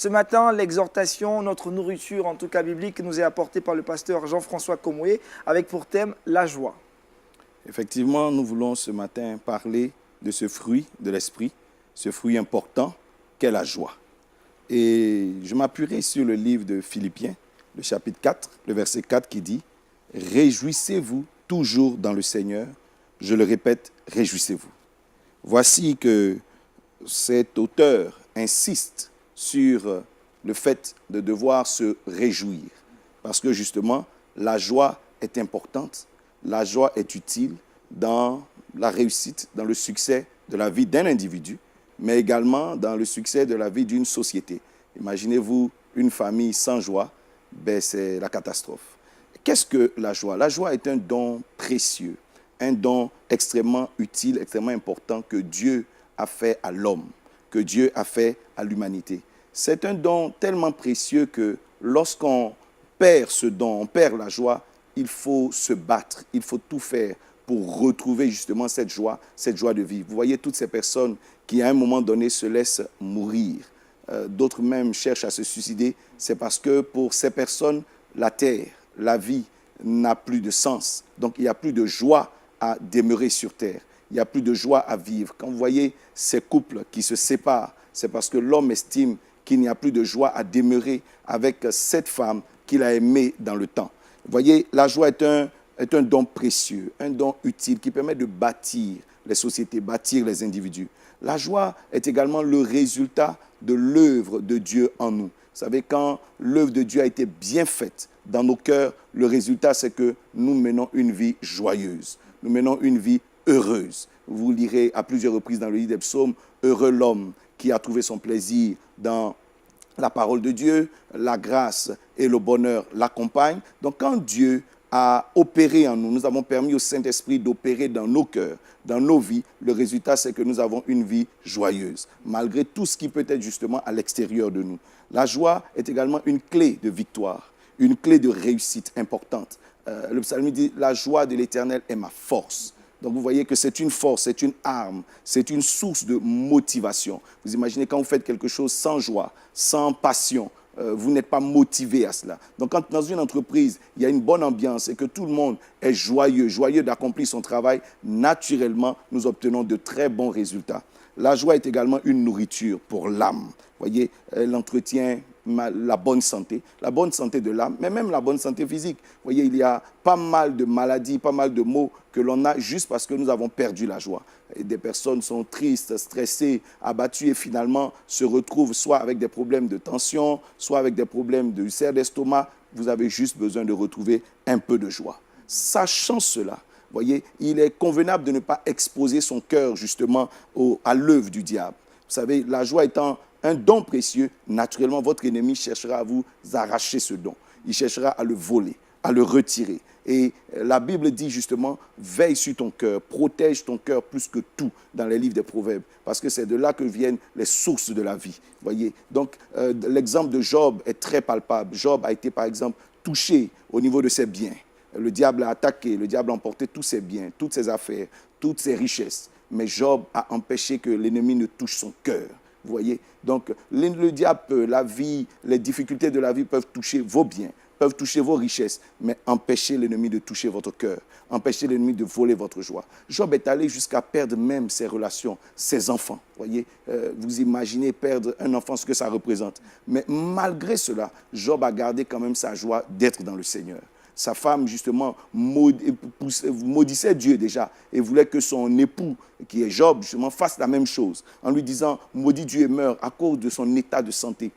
Ce matin, l'exhortation, notre nourriture, en tout cas biblique, nous est apportée par le pasteur Jean-François Comoué, avec pour thème la joie. Effectivement, nous voulons ce matin parler de ce fruit de l'esprit, ce fruit important qu'est la joie. Et je m'appuierai sur le livre de Philippiens, le chapitre 4, le verset 4 qui dit « Réjouissez-vous toujours dans le Seigneur ». Je le répète, réjouissez-vous. Voici que cet auteur insiste sur le fait de devoir se réjouir. Parce que justement, la joie est importante, la joie est utile dans la réussite, dans le succès de la vie d'un individu, mais également dans le succès de la vie d'une société. Imaginez-vous une famille sans joie, c'est la catastrophe. Qu'est-ce que la joie? La joie est un don précieux, un don extrêmement utile, extrêmement important que Dieu a fait à l'homme, que Dieu a fait à l'humanité. C'est un don tellement précieux que lorsqu'on perd ce don, on perd la joie, il faut se battre, il faut tout faire pour retrouver justement cette joie de vivre. Vous voyez toutes ces personnes qui à un moment donné se laissent mourir. D'autres même cherchent à se suicider. C'est parce que pour ces personnes, la terre, la vie n'a plus de sens. Donc il n'y a plus de joie à demeurer sur terre. Il n'y a plus de joie à vivre. Quand vous voyez ces couples qui se séparent, c'est parce que l'homme estime qu'il n'y a plus de joie à demeurer avec cette femme qu'il a aimée dans le temps. Vous voyez, la joie est un don précieux, un don utile qui permet de bâtir les sociétés, bâtir les individus. La joie est également le résultat de l'œuvre de Dieu en nous. Vous savez, quand l'œuvre de Dieu a été bien faite dans nos cœurs, le résultat, c'est que nous menons une vie joyeuse. Nous menons une vie heureuse. Vous lirez à plusieurs reprises dans le livre des psaumes, « Heureux l'homme qui a trouvé son plaisir dans la parole de Dieu, la grâce et le bonheur l'accompagnent. » Donc quand Dieu a opéré en nous, nous avons permis au Saint-Esprit d'opérer dans nos cœurs, dans nos vies, le résultat c'est que nous avons une vie joyeuse, malgré tout ce qui peut être justement à l'extérieur de nous. La joie est également une clé de victoire, une clé de réussite importante. Le psalmiste dit « La joie de l'Éternel est ma force ». Donc vous voyez que c'est une force, c'est une arme, c'est une source de motivation. Vous imaginez quand vous faites quelque chose sans joie, sans passion, vous n'êtes pas motivé à cela. Donc quand dans une entreprise, il y a une bonne ambiance et que tout le monde est joyeux d'accomplir son travail, naturellement, nous obtenons de très bons résultats. La joie est également une nourriture pour l'âme. Vous voyez, elle entretient la bonne santé de l'âme, mais même la bonne santé physique. Vous voyez, il y a pas mal de maladies, pas mal de maux que l'on a juste parce que nous avons perdu la joie. Et des personnes sont tristes, stressées, abattues et finalement se retrouvent soit avec des problèmes de tension, soit avec des problèmes d'ulcère d'estomac. Vous avez juste besoin de retrouver un peu de joie. Sachant cela, vous voyez, il est convenable de ne pas exposer son cœur justement à l'œuvre du diable. Vous savez, la joie étant un don précieux, naturellement, votre ennemi cherchera à vous arracher ce don. Il cherchera à le voler, à le retirer. Et la Bible dit justement, veille sur ton cœur, protège ton cœur plus que tout dans les livres des Proverbes, parce que c'est de là que viennent les sources de la vie. Voyez. Donc, l'exemple de Job est très palpable. Job a été, par exemple, touché au niveau de ses biens. Le diable a attaqué, le diable a emporté tous ses biens, toutes ses affaires, toutes ses richesses. Mais Job a empêché que l'ennemi ne touche son cœur. Vous voyez? Donc, le diable peut, la vie, les difficultés de la vie peuvent toucher vos biens, peuvent toucher vos richesses, mais empêcher l'ennemi de toucher votre cœur, empêcher l'ennemi de voler votre joie. Job est allé jusqu'à perdre même ses relations, ses enfants. Vous voyez? Vous imaginez perdre un enfant, ce que ça représente. Mais malgré cela, Job a gardé quand même sa joie d'être dans le Seigneur. Sa femme, justement, maudissait Dieu déjà et voulait que son époux, qui est Job, justement, fasse la même chose en lui disant « Maudit Dieu et meurt » à cause de son état de santé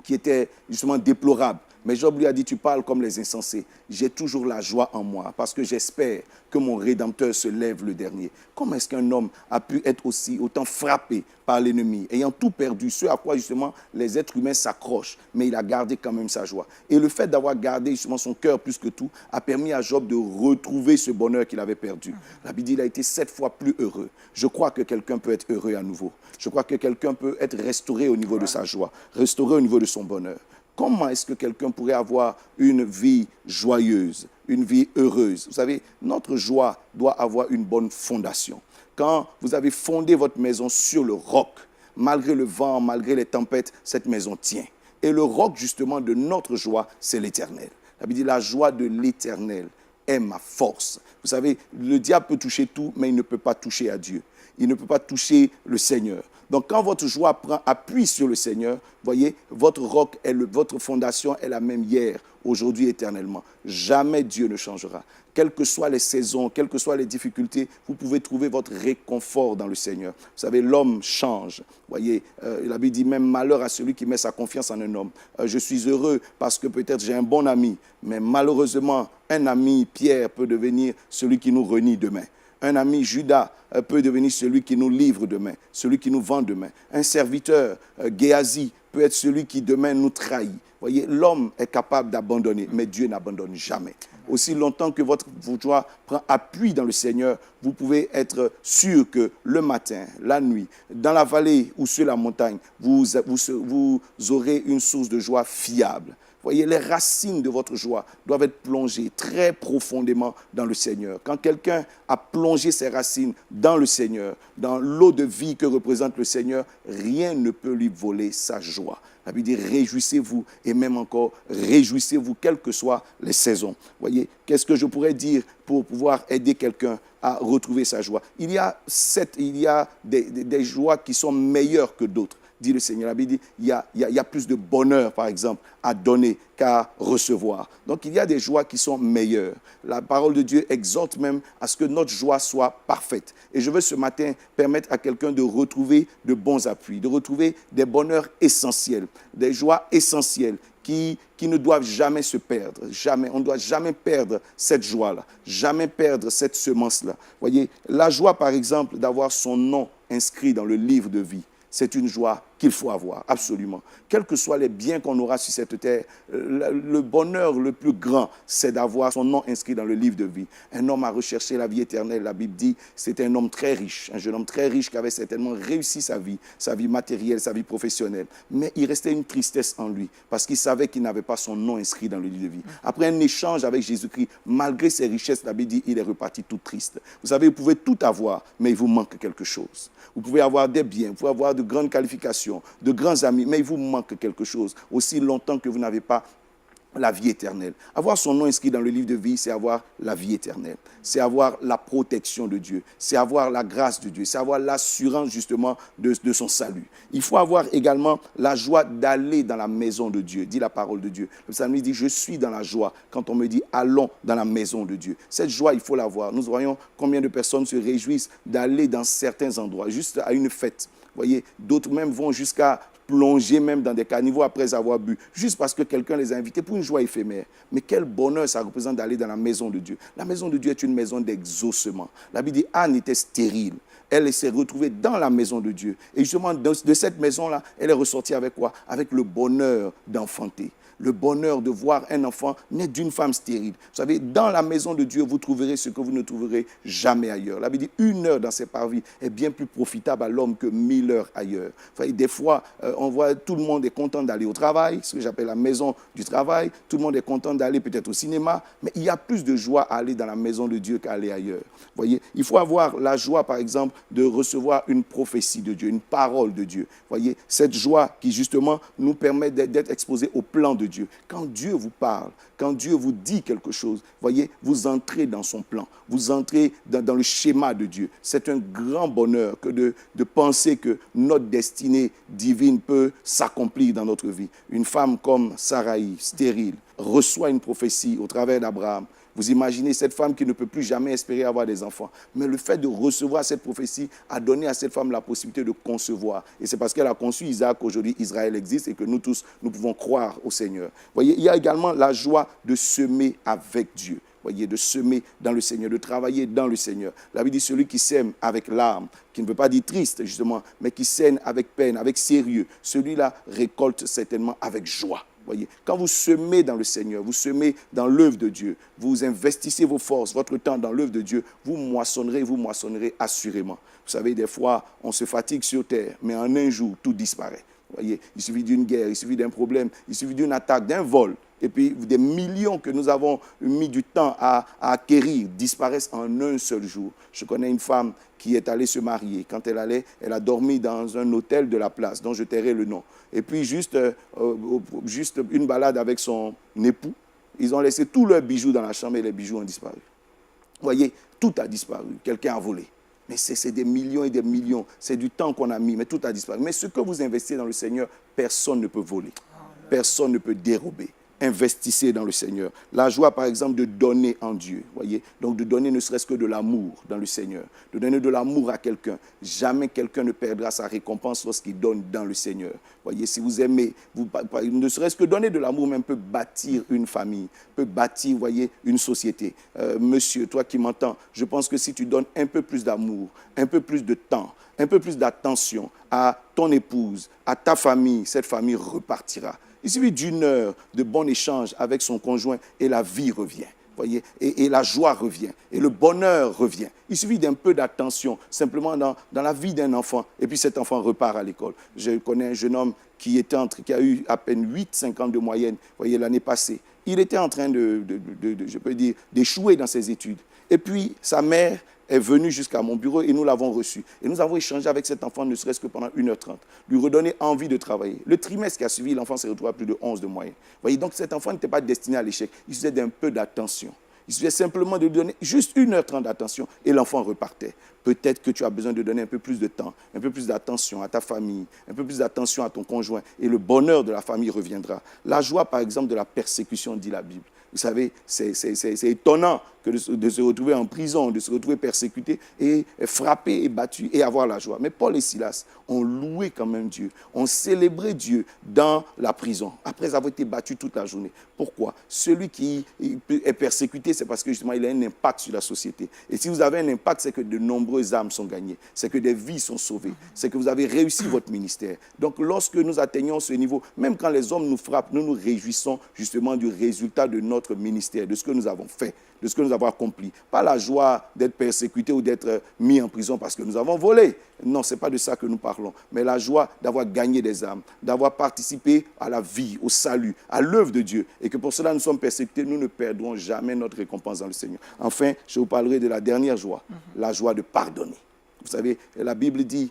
qui était justement déplorable. Mais Job lui a dit, tu parles comme les insensés. J'ai toujours la joie en moi parce que j'espère que mon Rédempteur se lève le dernier. Comment est-ce qu'un homme a pu être autant frappé par l'ennemi, ayant tout perdu, ce à quoi justement les êtres humains s'accrochent, mais il a gardé quand même sa joie. Et le fait d'avoir gardé justement son cœur plus que tout a permis à Job de retrouver ce bonheur qu'il avait perdu. La Bible dit, il a été 7 fois plus heureux. Je crois que quelqu'un peut être heureux à nouveau. Je crois que quelqu'un peut être restauré au niveau de sa joie, restauré au niveau de son bonheur. Comment est-ce que quelqu'un pourrait avoir une vie joyeuse, une vie heureuse? Vous savez, notre joie doit avoir une bonne fondation. Quand vous avez fondé votre maison sur le roc, malgré le vent, malgré les tempêtes, cette maison tient. Et le roc, justement, de notre joie, c'est l'Éternel. La Bible dit, la joie de l'Éternel est ma force. Vous savez, le diable peut toucher tout, mais il ne peut pas toucher à Dieu. Il ne peut pas toucher le Seigneur. Donc, quand votre joie prend appui sur le Seigneur, voyez, votre roc, votre fondation est la même hier, aujourd'hui, éternellement. Jamais Dieu ne changera. Quelles que soient les saisons, quelles que soient les difficultés, vous pouvez trouver votre réconfort dans le Seigneur. Vous savez, l'homme change. Voyez, la Bible dit même malheur à celui qui met sa confiance en un homme. Je suis heureux parce que peut-être j'ai un bon ami, mais malheureusement, un ami, Pierre, peut devenir celui qui nous renie demain. Un ami, Judas, peut devenir celui qui nous livre demain, celui qui nous vend demain. Un serviteur, Géasi, peut être celui qui demain nous trahit. Voyez, l'homme est capable d'abandonner, mais Dieu n'abandonne jamais. Aussi longtemps que votre joie prend appui dans le Seigneur, vous pouvez être sûr que le matin, la nuit, dans la vallée ou sur la montagne, vous aurez une source de joie fiable. Voyez, les racines de votre joie doivent être plongées très profondément dans le Seigneur. Quand quelqu'un a plongé ses racines dans le Seigneur, dans l'eau de vie que représente le Seigneur, rien ne peut lui voler sa joie. La Bible dit, réjouissez-vous et même encore, réjouissez-vous, quelles que soient les saisons. Voyez, qu'est-ce que je pourrais dire pour pouvoir aider quelqu'un à retrouver sa joie? Il y a des joies qui sont meilleures que d'autres. Dit le Seigneur. La Bible dit, il y a plus de bonheur, par exemple, à donner qu'à recevoir. Donc, il y a des joies qui sont meilleures. La parole de Dieu exhorte même à ce que notre joie soit parfaite. Et je veux ce matin permettre à quelqu'un de retrouver de bons appuis, de retrouver des bonheurs essentiels, des joies essentielles qui ne doivent jamais se perdre. Jamais. On ne doit jamais perdre cette joie-là, jamais perdre cette semence-là. Voyez, la joie, par exemple, d'avoir son nom inscrit dans le livre de vie, c'est une joie qu'il faut avoir, absolument. Quels que soient les biens qu'on aura sur cette terre, le bonheur le plus grand, c'est d'avoir son nom inscrit dans le livre de vie. Un homme a recherché la vie éternelle, la Bible dit, c'était un homme très riche, un jeune homme très riche qui avait certainement réussi sa vie matérielle, sa vie professionnelle. Mais il restait une tristesse en lui, parce qu'il savait qu'il n'avait pas son nom inscrit dans le livre de vie. Après un échange avec Jésus-Christ, malgré ses richesses, la Bible dit, il est reparti tout triste. Vous savez, vous pouvez tout avoir, mais il vous manque quelque chose. Vous pouvez avoir des biens, vous pouvez avoir de grandes qualifications, de grands amis, mais il vous manque quelque chose, aussi longtemps que vous n'avez pas la vie éternelle. Avoir son nom inscrit dans le livre de vie, c'est avoir la vie éternelle. C'est avoir la protection de Dieu. C'est avoir la grâce de Dieu. C'est avoir l'assurance justement de son salut. Il faut avoir également la joie d'aller dans la maison de Dieu, dit la parole de Dieu. Le psalmiste dit, je suis dans la joie quand on me dit, allons dans la maison de Dieu. Cette joie, il faut l'avoir. Nous voyons combien de personnes se réjouissent d'aller dans certains endroits, juste à une fête. Vous voyez, d'autres même vont jusqu'à plonger même dans des caniveaux après avoir bu, juste parce que quelqu'un les a invités pour une joie éphémère. Mais quel bonheur ça représente d'aller dans la maison de Dieu. La maison de Dieu est une maison d'exaucement. La Bible dit, Anne était stérile. Elle s'est retrouvée dans la maison de Dieu. Et justement, de cette maison-là, elle est ressortie avec quoi? Avec le bonheur d'enfanter. Le bonheur de voir un enfant naître d'une femme stérile. Vous savez, dans la maison de Dieu, vous trouverez ce que vous ne trouverez jamais ailleurs. La Bible dit, 1 heure dans ses parvis est bien plus profitable à l'homme que 1000 heures ailleurs. Vous savez, des fois, on voit tout le monde est content d'aller au travail, ce que j'appelle la maison du travail. Tout le monde est content d'aller peut-être au cinéma, mais il y a plus de joie à aller dans la maison de Dieu qu'à aller ailleurs. Vous voyez, il faut avoir la joie, par exemple, de recevoir une prophétie de Dieu, une parole de Dieu. Vous voyez, cette joie qui, justement, nous permet d'être exposés au plan de Dieu. Quand Dieu vous parle, quand Dieu vous dit quelque chose, voyez, vous entrez dans son plan, vous entrez dans le schéma de Dieu. C'est un grand bonheur que de penser que notre destinée divine peut s'accomplir dans notre vie. Une femme comme Saraï, stérile, reçoit une prophétie au travers d'Abraham. Vous imaginez cette femme qui ne peut plus jamais espérer avoir des enfants. Mais le fait de recevoir cette prophétie a donné à cette femme la possibilité de concevoir. Et c'est parce qu'elle a conçu Isaac qu'aujourd'hui Israël existe et que nous tous, nous pouvons croire au Seigneur. Vous voyez, il y a également la joie de semer avec Dieu. Voyez, de semer dans le Seigneur, de travailler dans le Seigneur. La Bible dit celui qui sème avec larmes, qui ne veut pas dire triste justement, mais qui sème avec peine, avec sérieux, celui-là récolte certainement avec joie. Voyez, quand vous semez dans le Seigneur, vous semez dans l'œuvre de Dieu, vous investissez vos forces, votre temps dans l'œuvre de Dieu, vous moissonnerez assurément. Vous savez, des fois, on se fatigue sur terre, mais en un jour, tout disparaît. Voyez, il suffit d'une guerre, il suffit d'un problème, il suffit d'une attaque, d'un vol, Et puis des millions que nous avons mis du temps à acquérir disparaissent en un seul jour. Je connais une femme qui est allée se marier. Quand elle allait, elle a dormi dans un hôtel de la place, dont je tairai le nom. Et puis juste une balade avec son époux, ils ont laissé tous leurs bijoux dans la chambre et les bijoux ont disparu. Vous voyez, tout a disparu. Quelqu'un a volé. Mais c'est des millions et des millions. C'est du temps qu'on a mis, mais tout a disparu. Mais ce que vous investissez dans le Seigneur, personne ne peut voler. Personne ne peut dérober. Investissez dans le Seigneur. La joie, par exemple, de donner en Dieu. Voyez, donc de donner ne serait-ce que de l'amour dans le Seigneur. De donner de l'amour à quelqu'un. Jamais quelqu'un ne perdra sa récompense lorsqu'il donne dans le Seigneur. Voyez, si vous aimez, ne serait-ce que donner de l'amour même peut bâtir une famille, peut bâtir, voyez, une société. Monsieur, toi qui m'entends, je pense que si tu donnes un peu plus d'amour, un peu plus de temps, un peu plus d'attention à ton épouse, à ta famille, cette famille repartira. Il suffit d'une heure de bon échange avec son conjoint et la vie revient. Voyez, et la joie revient, et le bonheur revient. Il suffit d'un peu d'attention, simplement dans la vie d'un enfant, et puis cet enfant repart à l'école. Je connais un jeune homme qui a eu à peine 8-5 ans de moyenne, voyez, l'année passée. Il était en train je peux dire, d'échouer dans ses études. Et puis, sa mère est venue jusqu'à mon bureau et nous l'avons reçu. Et nous avons échangé avec cet enfant, ne serait-ce que pendant 1h30, lui redonner envie de travailler. Le trimestre qui a suivi, l'enfant s'est retrouvé à plus de 11 de moyenne. Voyez, donc cet enfant n'était pas destiné à l'échec. Il suffisait d'un peu d'attention. Il suffisait simplement de lui donner juste 1h30 d'attention et l'enfant repartait. Peut-être que tu as besoin de donner un peu plus de temps, un peu plus d'attention à ta famille, un peu plus d'attention à ton conjoint et le bonheur de la famille reviendra. La joie, par exemple, de la persécution, dit la Bible. Vous savez, c'est étonnant que de se retrouver en prison, de se retrouver persécuté et frappé et battu et avoir la joie. Mais Paul et Silas ont loué quand même Dieu, ont célébré Dieu dans la prison, après avoir été battus toute la journée. Pourquoi? Celui qui est persécuté, c'est parce que justement il a un impact sur la société. Et si vous avez un impact, c'est que de nombreuses âmes sont gagnées, c'est que des vies sont sauvées, c'est que vous avez réussi votre ministère. Donc lorsque nous atteignons ce niveau, même quand les hommes nous frappent, nous nous réjouissons justement du résultat de notre ministère, de ce que nous avons fait, de ce que nous avons accompli. Pas la joie d'être persécuté ou d'être mis en prison parce que nous avons volé. Non, ce n'est pas de ça que nous parlons. Mais la joie d'avoir gagné des âmes, d'avoir participé à la vie, au salut, à l'œuvre de Dieu. Et que pour cela nous sommes persécutés, nous ne perdrons jamais notre récompense dans le Seigneur. Enfin, je vous parlerai de la dernière joie, la joie de pardonner. Vous savez, la Bible dit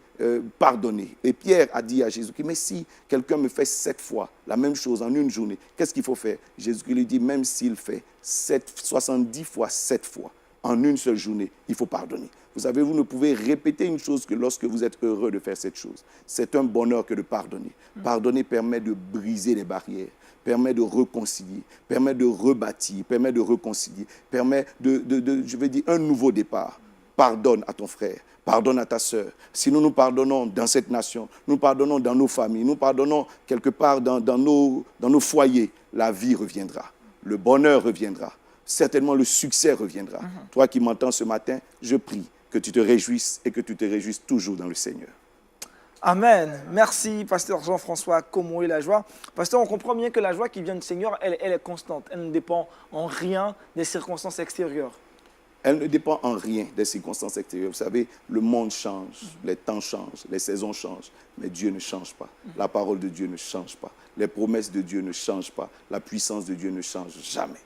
pardonner. Et Pierre a dit à Jésus-Christ, mais si quelqu'un me fait 7 fois la même chose en une journée, qu'est-ce qu'il faut faire? Jésus-Christ lui dit, même s'il fait 70 fois 7 fois en une seule journée, il faut pardonner. Vous savez, vous ne pouvez répéter une chose que lorsque vous êtes heureux de faire cette chose. C'est un bonheur que de pardonner. Pardonner permet de briser les barrières, permet de réconcilier, permet de rebâtir, permet de réconcilier, permet je vais dire, un nouveau départ. Pardonne à ton frère, pardonne à ta sœur. Si nous nous pardonnons dans cette nation, nous pardonnons dans nos familles, nous pardonnons quelque part dans nos foyers, la vie reviendra, le bonheur reviendra, certainement le succès reviendra. Toi qui m'entends ce matin, je prie que tu te réjouisses et que tu te réjouisses toujours dans le Seigneur. Amen. Merci, pasteur Jean-François Komoé, la joie. Pasteur, on comprend bien que la joie qui vient du Seigneur, elle est constante. Elle ne dépend en rien des circonstances extérieures. Elle ne dépend en rien des circonstances extérieures. Vous savez, le monde change, les temps changent, les saisons changent, mais Dieu ne change pas. La parole de Dieu ne change pas. Les promesses de Dieu ne changent pas. La puissance de Dieu ne change jamais.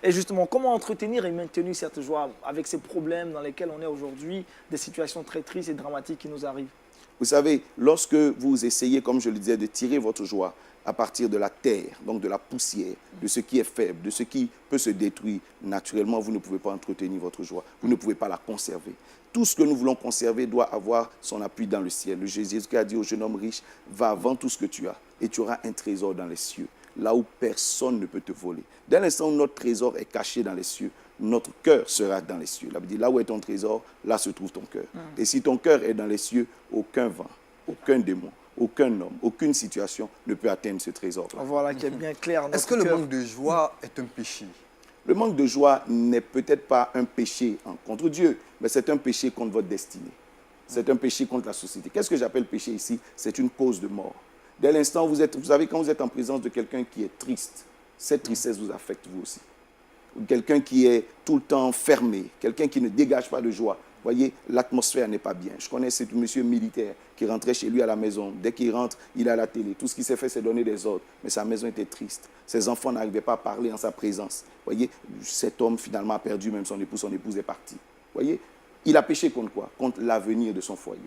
Et justement, comment entretenir et maintenir cette joie avec ces problèmes dans lesquels on est aujourd'hui, des situations très tristes et dramatiques qui nous arrivent? Vous savez, lorsque vous essayez, comme je le disais, de tirer votre joie à partir de la terre, donc de la poussière, de ce qui est faible, de ce qui peut se détruire, naturellement, vous ne pouvez pas entretenir votre joie. Vous ne pouvez pas la conserver. Tout ce que nous voulons conserver doit avoir son appui dans le ciel. Le Jésus qui a dit au jeune homme riche, va vendre tout ce que tu as et tu auras un trésor dans les cieux, là où personne ne peut te voler. Dès l'instant où notre trésor est caché dans les cieux, notre cœur sera dans les cieux. La Bible dit, là où est ton trésor, là se trouve ton cœur. Et si ton cœur est dans les cieux, aucun vent, aucun démon, aucun homme, aucune situation ne peut atteindre ce trésor-là. Voilà qui est bien clair. Est-ce que le manque de joie est un péché? Le manque de joie n'est peut-être pas un péché contre Dieu, mais c'est un péché contre votre destinée. C'est un péché contre la société. Qu'est-ce que j'appelle péché ici? C'est une cause de mort. Dès l'instant où vous savez, quand vous êtes en présence de quelqu'un qui est triste, cette tristesse vous affecte vous aussi. Ou quelqu'un qui est tout le temps fermé, quelqu'un qui ne dégage pas de joie, voyez, l'atmosphère n'est pas bien. Je connais ce monsieur militaire qui rentrait chez lui à la maison. Dès qu'il rentre, il a la télé. Tout ce qu'il s'est fait, c'est donner des ordres. Mais sa maison était triste. Ses enfants n'arrivaient pas à parler en sa présence. Voyez, cet homme finalement a perdu même son épouse est partie. Voyez, il a péché contre quoi? Contre l'avenir de son foyer.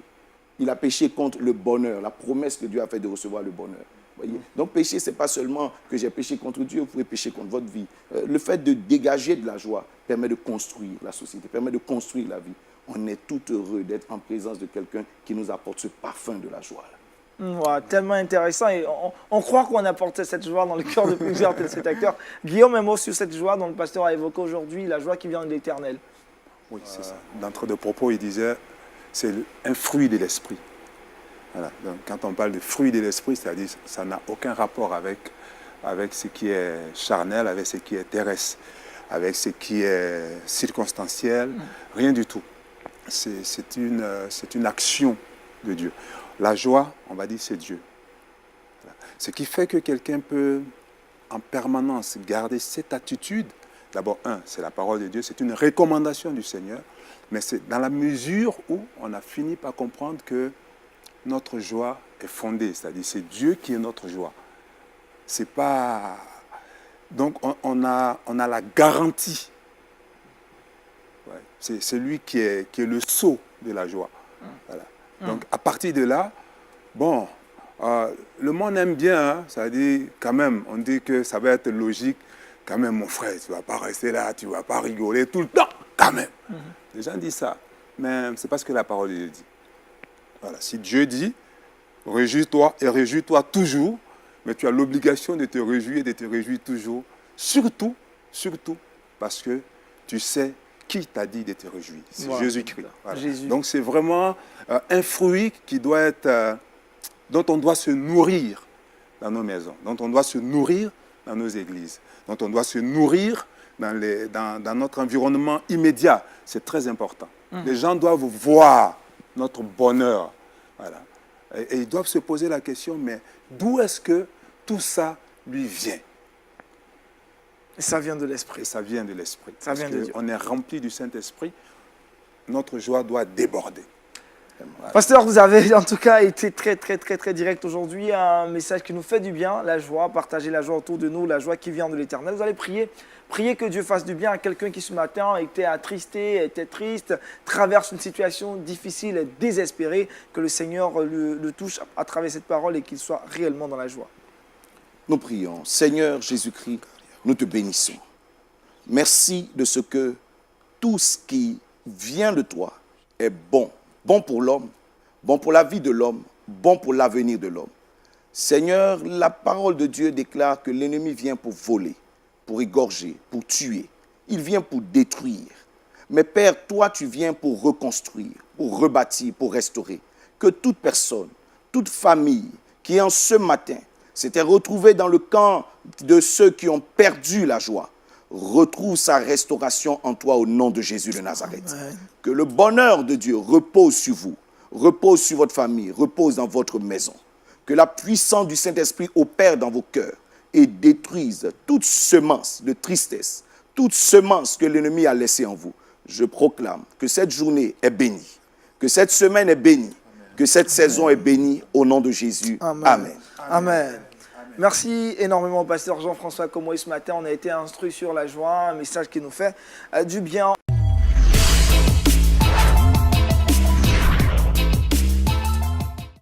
Il a péché contre le bonheur, la promesse que Dieu a fait de recevoir le bonheur. Voyez? Donc péché, ce n'est pas seulement que j'ai péché contre Dieu, vous pouvez pécher contre votre vie. Le fait de dégager de la joie permet de construire la société, permet de construire la vie. On est tout heureux d'être en présence de quelqu'un qui nous apporte ce parfum de la joie. Ouais, tellement intéressant et on croit qu'on apporte cette joie dans le cœur de plusieurs téléspectateurs. Guillaume, un mot sur cette joie dont le pasteur a évoqué aujourd'hui, la joie qui vient de l'Éternel. Oui, c'est ça. D'entre deux propos, il disait, c'est un fruit de l'esprit. Voilà. Donc, quand on parle de fruit de l'esprit, c'est-à-dire que ça n'a aucun rapport avec ce qui est charnel, avec ce qui est terrestre, avec ce qui est circonstanciel, rien du tout. C'est une action de Dieu. La joie, on va dire, c'est Dieu. Voilà. Ce qui fait que quelqu'un peut en permanence garder cette attitude. D'abord, c'est la parole de Dieu, c'est une recommandation du Seigneur, mais c'est dans la mesure où on a fini par comprendre que notre joie est fondée, c'est-à-dire c'est Dieu qui est notre joie. C'est pas... Donc on a la garantie. Ouais. C'est lui qui est le sceau de la joie. Voilà. Donc à partir de là, bon, le monde aime bien, hein, c'est-à-dire quand même, on dit que ça va être logique. Quand même, mon frère, tu ne vas pas rester là, tu ne vas pas rigoler tout le temps, quand même. Les gens disent ça, mais ce n'est pas ce que la parole de Dieu dit. Voilà. Si Dieu dit, réjouis-toi et réjouis-toi toujours, mais tu as l'obligation de te réjouir et de te réjouir toujours, surtout parce que tu sais qui t'a dit de te réjouir. C'est Jésus-Christ. Voilà. Jésus. Donc c'est vraiment un fruit qui doit être, dont on doit se nourrir dans nos maisons, dont on doit se nourrir dans nos églises, dont on doit se nourrir dans notre environnement immédiat. C'est très important. Les gens doivent voir notre bonheur. Voilà. Et ils doivent se poser la question, mais d'où est-ce que tout ça lui vient? Et ça vient de l'Esprit. Et ça vient de l'Esprit. Ça vient de Dieu. On est rempli du Saint-Esprit. Notre joie doit déborder. Voilà. Pasteur, vous avez en tout cas été très direct aujourd'hui. Un message qui nous fait du bien, la joie, partager la joie autour de nous, la joie qui vient de l'Éternel. Vous allez prier que Dieu fasse du bien à quelqu'un qui ce matin était attristé, était triste, traverse une situation difficile et désespérée, que le Seigneur le touche à travers cette parole et qu'il soit réellement dans la joie. Nous prions. Seigneur Jésus-Christ, nous te bénissons. Merci de ce que tout ce qui vient de toi est bon. Bon pour l'homme, bon pour la vie de l'homme, bon pour l'avenir de l'homme. Seigneur, la parole de Dieu déclare que l'ennemi vient pour voler, pour égorger, pour tuer. Il vient pour détruire. Mais Père, toi, tu viens pour reconstruire, pour rebâtir, pour restaurer. Que toute personne, toute famille qui en ce matin s'était retrouvée dans le camp de ceux qui ont perdu la joie, retrouve sa restauration en toi au nom de Jésus de Nazareth. Amen. Que le bonheur de Dieu repose sur vous, repose sur votre famille, repose dans votre maison. Que la puissance du Saint-Esprit opère dans vos cœurs et détruise toute semence de tristesse, toute semence que l'ennemi a laissée en vous. Je proclame que cette journée est bénie, que cette semaine est bénie, que cette saison est bénie au nom de Jésus. Amen. Amen. Amen. Merci énormément, pasteur Jean-François Comoy. Ce matin, on a été instruit sur la joie, un message qui nous fait du bien.